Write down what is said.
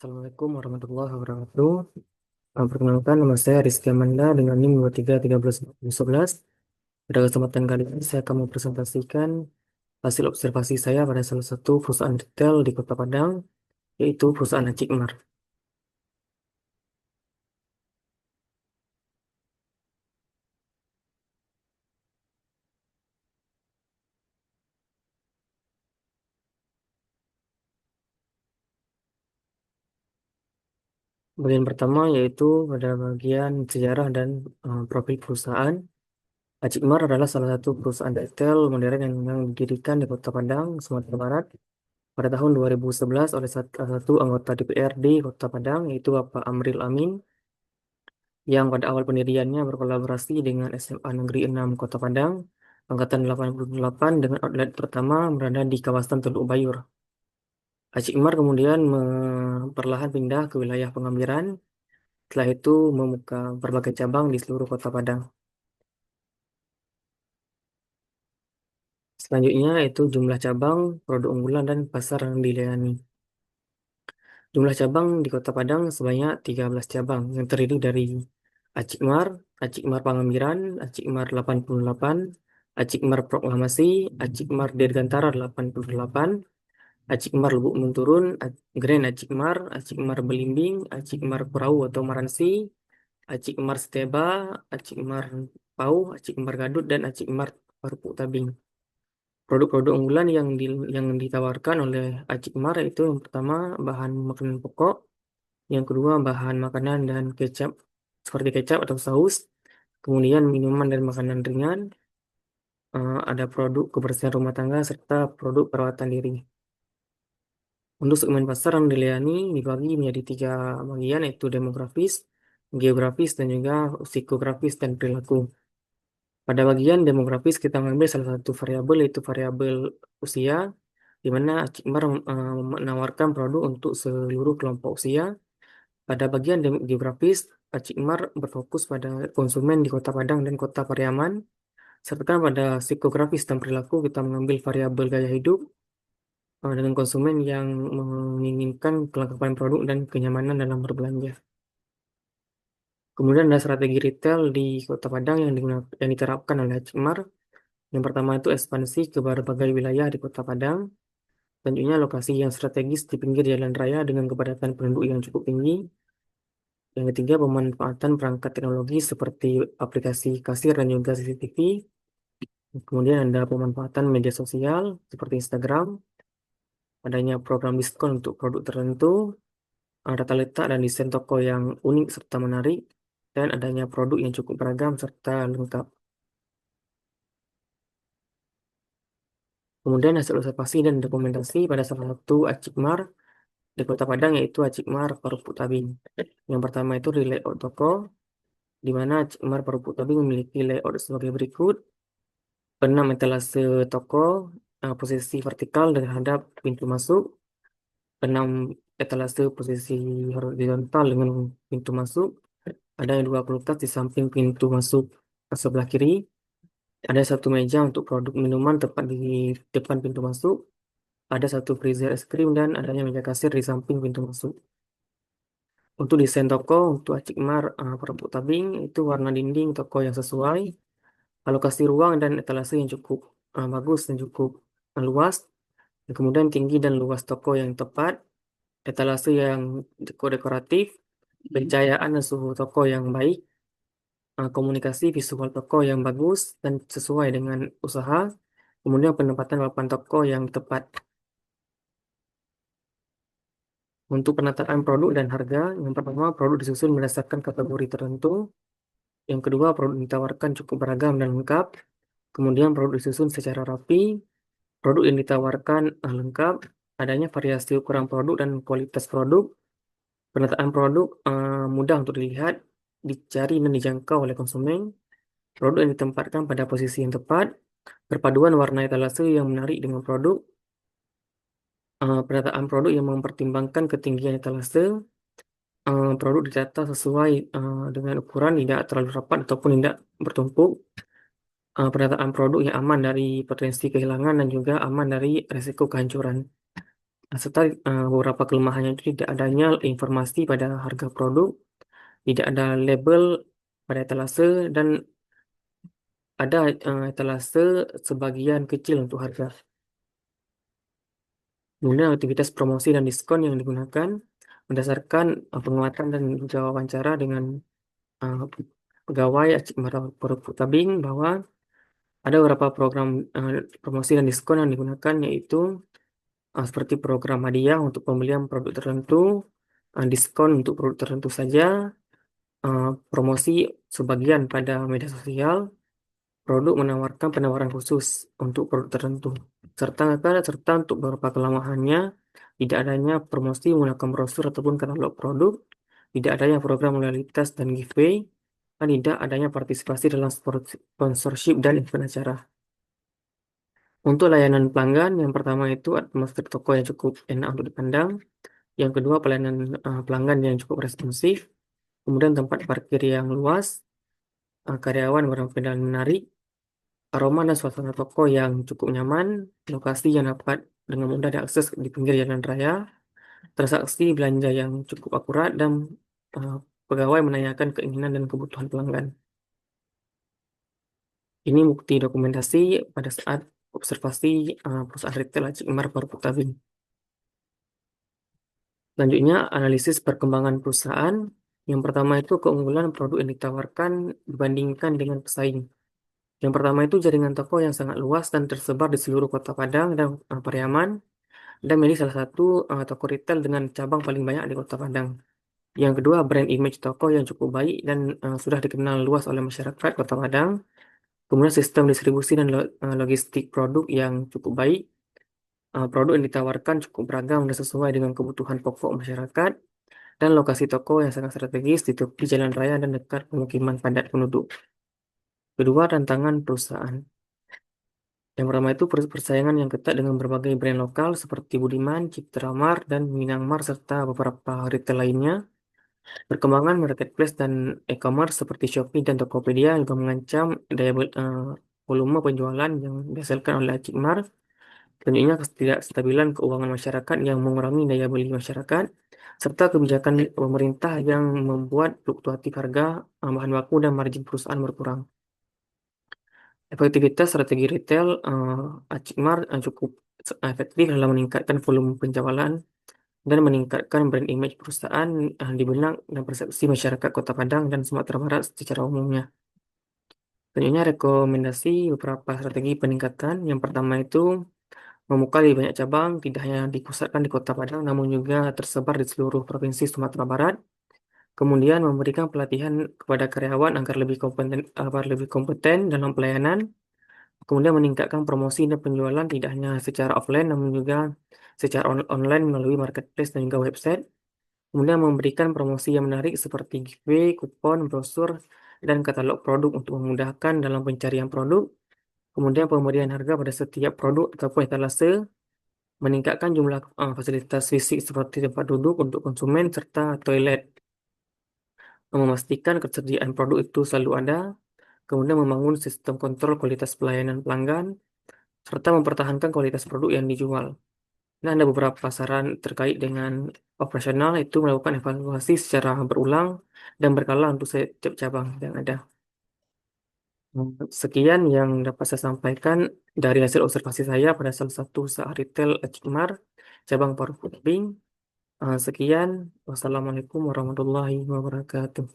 Assalamualaikum warahmatullahi wabarakatuh. Perkenalkan, nama saya Rizky Amanda dengan NIM 231311. Pada kesempatan kali ini saya akan mempresentasikan hasil observasi saya pada salah satu perusahaan retail di Kota Padang, yaitu perusahaan Acikmar. Bagian pertama yaitu pada bagian sejarah dan profil perusahaan. Acikmar adalah salah satu perusahaan retail modern yang didirikan di Kota Padang, Sumatera Barat pada tahun 2011 oleh salah satu anggota DPRD Kota Padang, yaitu Bapak Amril Amin, yang pada awal pendiriannya berkolaborasi dengan SMA Negeri 6 Kota Padang, Angkatan 88 dengan outlet pertama berada di kawasan Teluk Bayur. Acikmar kemudian perlahan pindah ke wilayah Pengambiran, setelah itu membuka berbagai cabang di seluruh Kota Padang. Selanjutnya itu jumlah cabang, produk unggulan, dan pasar yang dilayani. Jumlah cabang di Kota Padang sebanyak 13 cabang yang terdiri dari Acikmar, Acikmar Pangambiran, Acikmar 88, Acikmar Proklamasi, Acikmar Dirgantara 88, Acikmar Lubuk Menturun, Grand Acikmar, Acikmar Belimbing, Acikmar Perahu atau Maransi, Acikmar Steba, Acikmar Pau, Acikmar Gadut, dan Acikmar Parupuk Tabing. Produk-produk unggulan yang ditawarkan oleh Acikmar itu yang pertama bahan makanan pokok, yang kedua bahan makanan dan kecap seperti kecap atau saus, kemudian minuman dan makanan ringan, ada produk kebersihan rumah tangga serta produk perawatan diri. Untuk segmen pasar yang dilayani dibagi menjadi tiga bagian, yaitu demografis, geografis, dan juga psikografis dan perilaku. Pada bagian demografis kita mengambil salah satu variabel, yaitu variabel usia, di mana Acikmar menawarkan produk untuk seluruh kelompok usia. Pada bagian geografis, Acikmar berfokus pada konsumen di Kota Padang dan Kota Pariaman, serta pada psikografis dan perilaku kita mengambil variabel gaya hidup dengan konsumen yang menginginkan kelengkapan produk dan kenyamanan dalam berbelanja. Kemudian ada strategi retail di Kota Padang yang diterapkan oleh Acikmar. Yang pertama itu ekspansi ke berbagai wilayah di Kota Padang. Selanjutnya lokasi yang strategis di pinggir jalan raya dengan kepadatan penduduk yang cukup tinggi. Yang ketiga, pemanfaatan perangkat teknologi seperti aplikasi kasir dan juga CCTV. Kemudian ada pemanfaatan media sosial seperti Instagram, adanya program diskon untuk produk tertentu, tata letak dan desain toko yang unik serta menarik, dan adanya produk yang cukup beragam serta lengkap. Kemudian hasil observasi dan dokumentasi pada salah satu Acikmar di Kota Padang, yaitu Acikmar Parupuk Tabing. Yang pertama itu di layout toko, di mana Acikmar Parupuk Tabing memiliki layout sebagai berikut: 6 etalase toko, posisi vertikal terhadap pintu masuk, 6 etalase posisi horizontal dengan pintu masuk, ada dua kulkas di samping pintu masuk ke sebelah kiri, ada satu meja untuk produk minuman tepat di depan pintu masuk, ada satu freezer es krim, dan adanya meja kasir di samping pintu masuk. Untuk desain toko, untuk Acikmar Perabot Tabing, itu warna dinding toko yang sesuai, alokasi ruang dan etalase yang cukup bagus dan cukup luas, dan kemudian tinggi dan luas toko yang tepat, etalase yang dekoratif, pencahayaan dan suhu toko yang baik, komunikasi visual toko yang bagus dan sesuai dengan usaha, kemudian penempatan papan toko yang tepat. Untuk penataan produk dan harga, yang pertama produk disusun berdasarkan kategori tertentu, yang kedua produk ditawarkan cukup beragam dan lengkap, kemudian produk disusun secara rapi, produk yang ditawarkan lengkap, adanya variasi ukuran produk dan kualitas produk, penataan produk mudah untuk dilihat, dicari dan dijangkau oleh konsumen, produk yang ditempatkan pada posisi yang tepat, perpaduan warna etalase yang menarik dengan produk, penataan produk yang mempertimbangkan ketinggian etalase, produk ditata sesuai dengan ukuran, tidak terlalu rapat ataupun tidak bertumpuk, penataan produk yang aman dari potensi kehilangan dan juga aman dari resiko kehancuran. serta beberapa kelemahannya itu tidak adanya informasi pada harga produk, tidak ada label pada etalase, dan ada etalase sebagian kecil untuk harga. Kemudian aktivitas promosi dan diskon yang digunakan berdasarkan penguatan dan juga wawancara dengan uh, pegawai Acik Mara Perputabing bahwa ada beberapa program promosi dan diskon yang digunakan, yaitu seperti program hadiah untuk pembelian produk tertentu, diskon untuk produk tertentu saja, promosi sebagian pada media sosial, produk menawarkan penawaran khusus untuk produk tertentu, serta untuk beberapa kelemahannya tidak adanya promosi menggunakan brosur ataupun katalog produk, tidak adanya program loyalitas dan giveaway, dan tidak adanya partisipasi dalam sponsorship dan event acara. Untuk layanan pelanggan, yang pertama itu atmosfer toko yang cukup enak untuk dipandang. Yang kedua, pelayanan pelanggan yang cukup responsif. Kemudian tempat parkir yang luas, karyawan berampil dan menarik, aroma dan suasana toko yang cukup nyaman, lokasi yang dapat dengan mudah diakses di pinggir jalan raya, transaksi belanja yang cukup akurat, dan uh, pegawai menanyakan keinginan dan kebutuhan pelanggan. Ini bukti dokumentasi pada saat observasi perusahaan retail Acik Mar Perputabing. Selanjutnya, analisis perkembangan perusahaan. Yang pertama itu keunggulan produk yang ditawarkan dibandingkan dengan pesaing. Yang pertama itu jaringan toko yang sangat luas dan tersebar di seluruh kota Padang dan Pariaman, dan menjadi salah satu toko retail dengan cabang paling banyak di kota Padang. Yang kedua, brand image toko yang cukup baik dan sudah dikenal luas oleh masyarakat kota Padang. Kemudian sistem distribusi dan logistik produk yang cukup baik. Produk yang ditawarkan cukup beragam dan sesuai dengan kebutuhan pokok masyarakat, dan lokasi toko yang sangat strategis di tepi jalan raya dan dekat pemukiman padat penduduk. Kedua, tantangan perusahaan. Yang pertama itu persaingan yang ketat dengan berbagai brand lokal seperti Budiman, Citra Mart, dan Minangmar, serta beberapa retail lainnya. Perkembangan marketplace dan e-commerce seperti Shopee dan Tokopedia juga mengancam volume penjualan yang dihasilkan oleh Acikmar. Selanjutnya, ketidakstabilan keuangan masyarakat yang mengurangi daya beli masyarakat, serta kebijakan pemerintah yang membuat fluktuatif harga bahan baku dan margin perusahaan berkurang. Efektivitas strategi retail Acikmar cukup efektif dalam meningkatkan volume penjualan dan meningkatkan brand image perusahaan di benak dan persepsi masyarakat Kota Padang dan Sumatera Barat secara umumnya. Selanjutnya, rekomendasi beberapa strategi peningkatan. Yang pertama itu membuka lebih banyak cabang, tidak hanya dipusatkan di Kota Padang, namun juga tersebar di seluruh provinsi Sumatera Barat. Kemudian memberikan pelatihan kepada karyawan agar lebih kompeten dalam pelayanan. Kemudian meningkatkan promosi dan penjualan tidak hanya secara offline, namun juga secara online melalui marketplace dan juga website. Kemudian memberikan promosi yang menarik seperti giveaway, kupon, brosur, dan katalog produk untuk memudahkan dalam pencarian produk. Kemudian pemberian harga pada setiap produk ataupun etalase, meningkatkan jumlah fasilitas fisik seperti tempat duduk untuk konsumen serta toilet, memastikan ketersediaan produk itu selalu ada, kemudian membangun sistem kontrol kualitas pelayanan pelanggan, serta mempertahankan kualitas produk yang dijual. Nah, ada beberapa saran terkait dengan operasional, itu melakukan evaluasi secara berulang dan berkala untuk setiap cabang yang ada. Sekian yang dapat saya sampaikan dari hasil observasi saya pada salah satu usaha retail Acikmar, cabang Parung Kuning. Sekian, wassalamualaikum warahmatullahi wabarakatuh.